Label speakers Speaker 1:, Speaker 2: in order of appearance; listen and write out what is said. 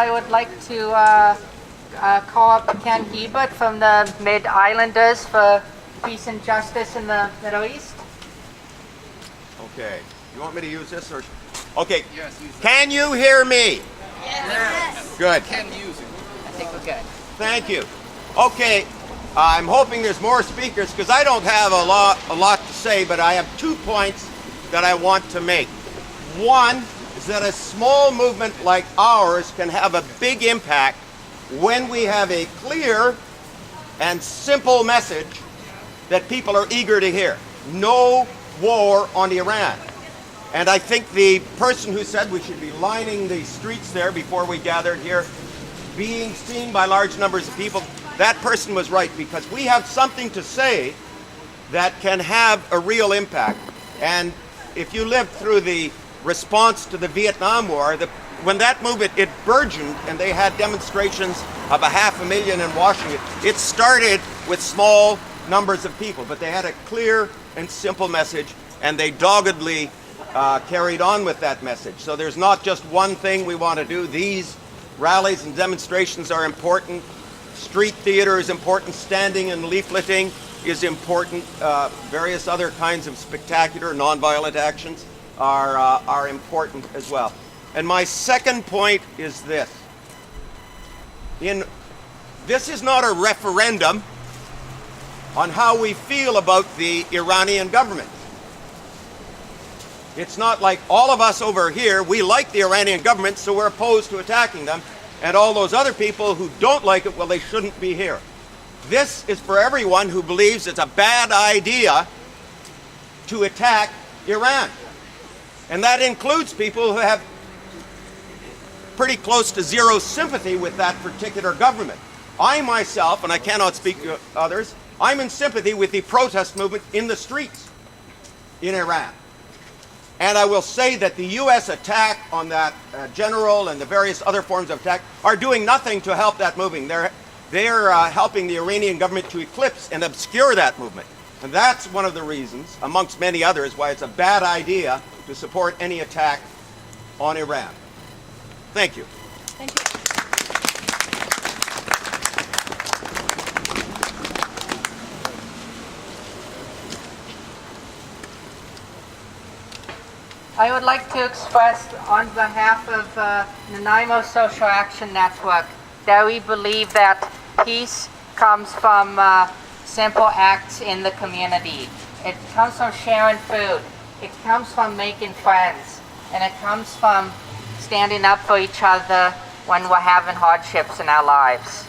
Speaker 1: I would like to call up Ken Hiebert from the Mid-Islanders for Peace and Justice in the Middle East.
Speaker 2: Okay. You want me to use this or? Okay.
Speaker 3: Yes, use it.
Speaker 2: Can you hear me?
Speaker 4: Yes.
Speaker 2: Good.
Speaker 3: Can use it.
Speaker 1: I think we're good.
Speaker 2: Thank you. Okay. I'm hoping there's more speakers because I don't have a lot to say, but I have 2 points that I want to make. One is that a small movement like ours can have a big impact when we have a clear and simple message that people are eager to hear. No war on Iran. And I think the person who said we should be lining the streets there before we gathered here, being seen by large numbers of people, that person was right, because we have something to say that can have a real impact. And if you lived through the response to the Vietnam War, when that movement, it burgeoned and they had demonstrations of 500,000 in Washington. It started with small numbers of people, but they had a clear and simple message, and they doggedly carried on with that message. So there's not just one thing we want to do. These rallies and demonstrations are important. Street theater is important. Standing and leafleting is important. Various other kinds of spectacular, nonviolent actions are important as well. And my second point is this. This is not a referendum on how we feel about the Iranian government. It's not like all of us over here, we like the Iranian government, so we're opposed to attacking them, and all those other people who don't like it, well, they shouldn't be here. This is for everyone who believes it's a bad idea to attack Iran. And that includes people who have pretty close to zero sympathy with that particular government. I myself, and I cannot speak to others, I'm in sympathy with the protest movement in the streets in Iran. And I will say that the U.S. attack on that general and the various other forms of attack are doing nothing to help that movement. They're helping the Iranian government to eclipse and obscure that movement. And that's one of the reasons, amongst many others, why it's a bad idea to support any attack on Iran. Thank you.
Speaker 1: Thank you. I would like to express on behalf of Nanaimo Social Action Network that we believe that peace comes from simple acts in the community. It comes from sharing food. It comes from making friends. And it comes from standing up for each other when we're having hardships in our lives.